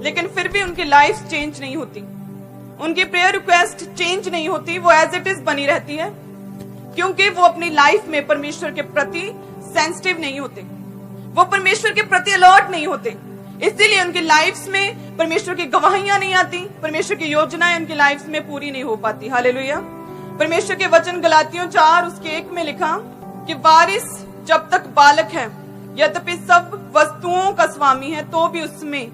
लेकिन फिर भी उनकी लाइफ चेंज नहीं होती, उनकी प्रेयर रिक्वेस्ट चेंज नहीं होती, वो एज इट इज बनी रहती है, क्योंकि वो अपनी लाइफ में परमेश्वर के प्रति सेंसिटिव नहीं होते, वो परमेश्वर के प्रति अलर्ट नहीं होते। इसीलिए उनकी लाइफ्स में परमेश्वर की गवाहियां नहीं आती, परमेश्वर की योजनाएं उनकी लाइफ्स में पूरी नहीं हो पाती। हालेलुया। परमेश्वर के वचन गलातियों 4:1 में लिखा कि वारिस जब तक बालक है, यद्यपि सब वस्तुओं का स्वामी है, तो भी उसमें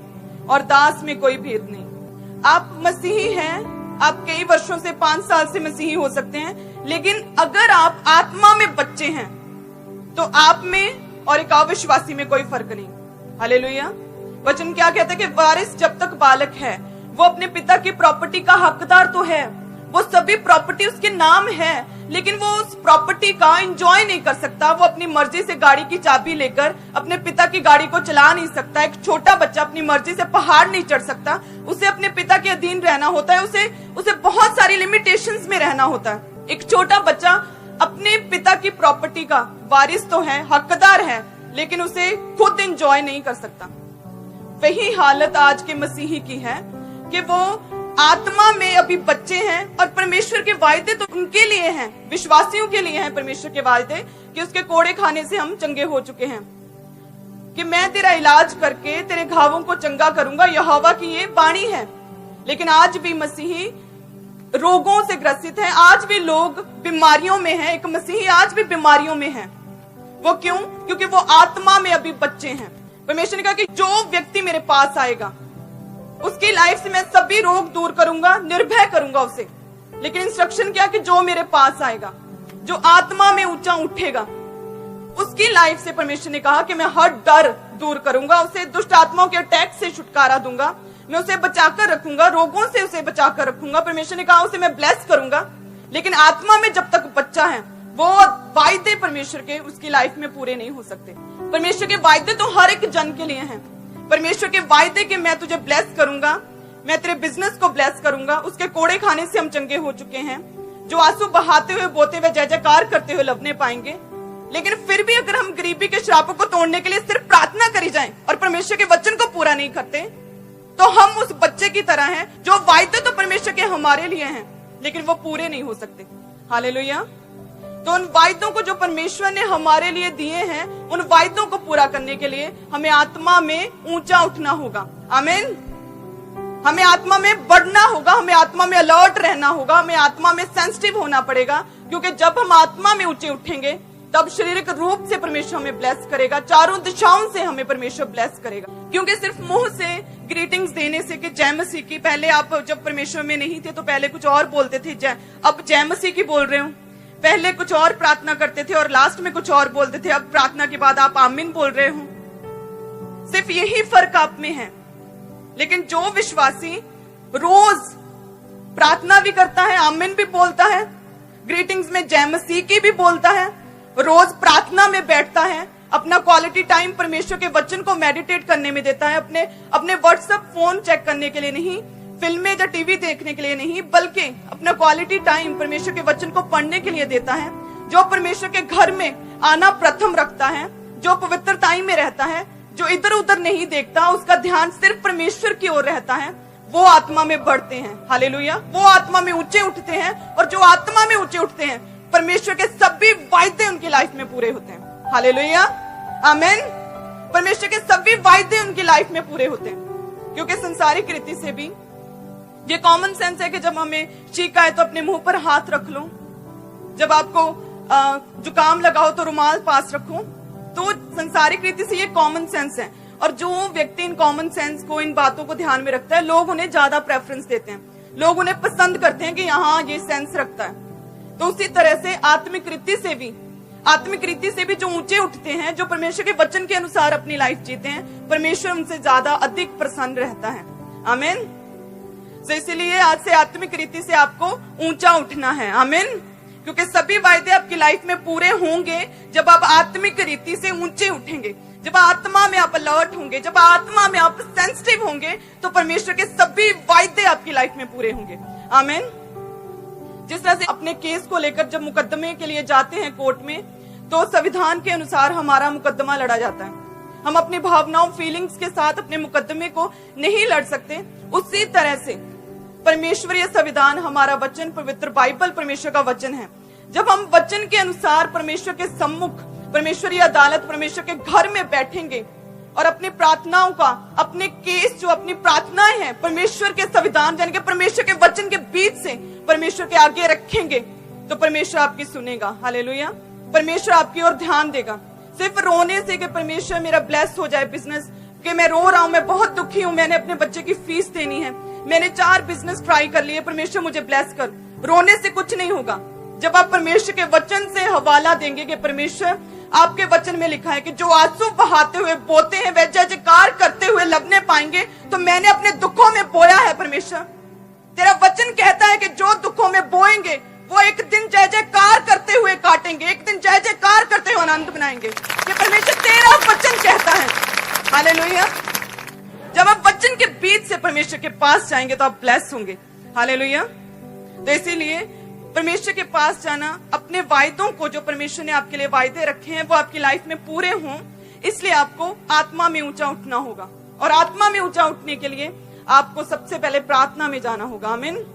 और दास में कोई भेद नहीं। आप मसीही हैं, आप कई वर्षों से 5 साल से मसीही हो सकते हैं, लेकिन अगर आप आत्मा में बच्चे हैं तो आप में और एक अविश्वासी में कोई फर्क नहीं। हालेलुया। वचन क्या कहता है कि वारिस जब तक बालक है, वो अपने पिता की प्रॉपर्टी का हकदार तो है, वो सभी प्रॉपर्टी उसके नाम है, लेकिन वो उस प्रॉपर्टी का एंजॉय नहीं कर सकता। वो अपनी मर्जी से गाड़ी की चाबी लेकर अपने पिता की गाड़ी को चला नहीं सकता। एक छोटा बच्चा अपनी मर्जी से पहाड़ नहीं चढ़ सकता, उसे अपने पिता के अधीन रहना होता है, उसे बहुत सारी लिमिटेशंस में रहना होता है। एक छोटा बच्चा अपने पिता की प्रॉपर्टी का वारिस तो है, हकदार है, लेकिन उसे खुद एंजॉय नहीं कर सकता। वही हालत आज के मसीही की है कि वो आत्मा में अभी बच्चे हैं और परमेश्वर के वायदे तो उनके लिए हैं, विश्वासियों के लिए हैं परमेश्वर के वायदे कि उसके कोड़े खाने से हम चंगे हो चुके हैं, कि मैं तेरा इलाज करके तेरे घावों को चंगा करूंगा, यहोवा की ये वाणी है। लेकिन आज भी मसीही रोगों से ग्रसित है, आज भी लोग बीमारियों में हैं। एक मसीही आज भी बीमारियों में है। वो क्यों? क्योंकि वो आत्मा में अभी बच्चे हैं। परमेश्वर ने कहा कि जो व्यक्ति मेरे पास आएगा उसकी लाइफ से मैं सभी रोग दूर करूंगा, निर्भय करूंगा उसे। लेकिन इंस्ट्रक्शन क्या कि जो मेरे पास आएगा, जो आत्मा में ऊंचा उठेगा, उसकी लाइफ से परमेश्वर ने कहा कि मैं हर डर दूर करूंगा, उसे दुष्ट आत्माओं के अटैक से छुटकारा दूंगा, मैं उसे बचाकर रखूंगा, रोगों से उसे बचाकर रखूंगा। परमेश्वर ने कहा उसे मैं ब्लेस करूंगा। लेकिन आत्मा में जब तक बच्चा है, वो वायदे परमेश्वर के उसकी लाइफ में पूरे नहीं हो सकते। परमेश्वर के वायदे तो हर एक जन के लिए हैं। परमेश्वर के वायदे कि मैं तुझे ब्लेस करूंगा, मैं तेरे बिजनेस को ब्लेस करूंगा, उसके कोड़े खाने से हम चंगे हो चुके हैं। जो आंसू बहाते हुए, बोते हुए, जय जयकार करते हुए लबने पाएंगे। लेकिन फिर भी अगर हम गरीबी के श्रापों को तोड़ने के लिए सिर्फ प्रार्थना करी जाए और परमेश्वर के वचन को पूरा नहीं करते, तो हम उस बच्चे की तरह हैं जो वायदे तो परमेश्वर के हमारे लिए हैं, लेकिन वो पूरे नहीं हो सकते। हालेलुया। तो उन वायदों को जो परमेश्वर ने हमारे लिए दिए हैं, उन वायदों को पूरा करने के लिए हमें आत्मा में ऊंचा उठना होगा। आमीन। हमें आत्मा में बढ़ना होगा, हमें आत्मा में अलर्ट रहना होगा, हमें आत्मा में सेंसिटिव होना पड़ेगा, क्योंकि जब हम आत्मा में ऊंचे उठेंगे तब शारीरिक रूप से परमेश्वर हमें ब्लेस करेगा, चारों दिशाओं से हमें परमेश्वर ब्लेस करेगा। क्योंकि सिर्फ मुंह से ग्रीटिंग्स देने से कि जय मसीह की, पहले आप जब परमेश्वर में नहीं थे तो पहले कुछ और बोलते थे, अब जय मसीह की बोल रहे हो। पहले कुछ और प्रार्थना करते थे और लास्ट में कुछ और बोलते थे, अब प्रार्थना के बाद आप आमीन बोल रहे हो। सिर्फ यही फर्क आप में है। लेकिन जो विश्वासी रोज प्रार्थना भी करता है, आमीन भी बोलता है, ग्रीटिंग्स में जय मसीह की भी बोलता है, रोज प्रार्थना में बैठता है, अपना क्वालिटी टाइम परमेश्वर के वचन को मेडिटेट करने में देता है, अपने व्हाट्सएप फोन चेक करने के लिए नहीं, फिल्में या टीवी देखने के लिए नहीं, बल्कि अपना क्वालिटी टाइम परमेश्वर के वचन को पढ़ने के लिए देता है, जो परमेश्वर के घर में आना प्रथम रखता है, जो पवित्रताई में रहता है, जो इधर उधर नहीं देखता, उसका ध्यान सिर्फ परमेश्वर की ओर रहता है, वो आत्मा में बढ़ते हैं। हालेलुया। वो आत्मा में ऊंचे उठते हैं, और जो आत्मा में ऊंचे उठते हैं, परमेश्वर के सभी वायदे उनकी लाइफ में पूरे होते हैं। हालेलुया। आमीन। परमेश्वर के सभी वायदे उनकी लाइफ में पूरे होते हैं। क्योंकि संसारिक रीति से भी ये कॉमन सेंस है कि जब हमें छींक आए तो अपने मुंह पर हाथ रख लो, जब आपको जुकाम लगाओ तो रुमाल पास रखो। तो संसारिक रीति से ये कॉमन सेंस है, और जो व्यक्ति इन कॉमन सेंस को, इन बातों को ध्यान में रखता है, लोग उन्हें ज्यादा प्रेफरेंस देते हैं, लोग उन्हें पसंद करते हैं कि यहाँ ये सेंस रखता है। तो उसी तरह से आत्मिक रीति से भी जो ऊंचे उठते हैं, जो परमेश्वर के वचन के अनुसार अपनी लाइफ जीते हैं, परमेश्वर उनसे ज्यादा अधिक प्रसन्न रहता है। आमीन। तो इसीलिए आज से आत्मिक रीति से आपको ऊंचा उठना है। आमीन। क्योंकि सभी वायदे आपकी लाइफ में पूरे होंगे जब आप आत्मिक रीति से ऊंचे उठेंगे, जब आत्मा में आप अलर्ट होंगे, जब आत्मा में आप सेंसिटिव होंगे, तो परमेश्वर के सभी वायदे आपकी लाइफ में पूरे होंगे। आमीन। जिस तरह से अपने केस को लेकर जब मुकदमे के लिए जाते हैं कोर्ट में, तो संविधान के अनुसार हमारा मुकदमा लड़ा जाता है। हम अपनी भावनाओं फीलिंग्स के साथ अपने मुकदमे को नहीं लड़ सकते, उसी तरह से परमेश्वरीय संविधान हमारा वचन, पवित्र बाइबल परमेश्वर का वचन है। जब हम वचन के अनुसार परमेश्वर के सम्मुख, परमेश्वरीय अदालत, परमेश्वर के घर में बैठेंगे और अपनी प्रार्थनाओं का, अपने केस जो अपनी प्रार्थनाएं हैं परमेश्वर के संविधान यानी कि परमेश्वर के वचन के बीच से परमेश्वर के आगे रखेंगे, तो परमेश्वर आपकी सुनेगा। हालेलुया। परमेश्वर आपकी ओर ध्यान देगा। सिर्फ रोने से कि परमेश्वर मेरा ब्लेस हो जाए बिजनेस, कि मैं रो रहा हूं, मैं बहुत दुखी हूं, मैंने अपने बच्चे की फीस देनी है, मैंने 4 बिजनेस ट्राई कर लिए, परमेश्वर मुझे ब्लेस कर, रोने से कुछ नहीं होगा। जब आप परमेश्वर के वचन से हवाला देंगे कि परमेश्वर आपके वचन में लिखा है कि जो आंसू बहाते हुए बोते हैं वे जय जयकार करते हुए लबने पाएंगे, तो मैंने अपने दुखों में बोया है परमेश्वर। तेरा वचन कहता है कि जो दुखों में बोएंगे वो एक दिन जय जयकार करते हुए काटेंगे, एक दिन जय जयकार करते हुए आनंद बनाएंगे। ये परमेश्वर तेरा वचन कहता है। हालेलुया। जब आप वचन के बीच से परमेश्वर के पास जाएंगे तो आप ब्लेस होंगे। हालेलुया। तो इसीलिए परमेश्वर के पास जाना, अपने वायदों को जो परमेश्वर ने आपके लिए वायदे रखे हैं वो आपकी लाइफ में पूरे हों, इसलिए आपको आत्मा में ऊंचा उठना होगा। और आत्मा में ऊंचा उठने के लिए आपको सबसे पहले प्रार्थना में जाना होगा। आमीन।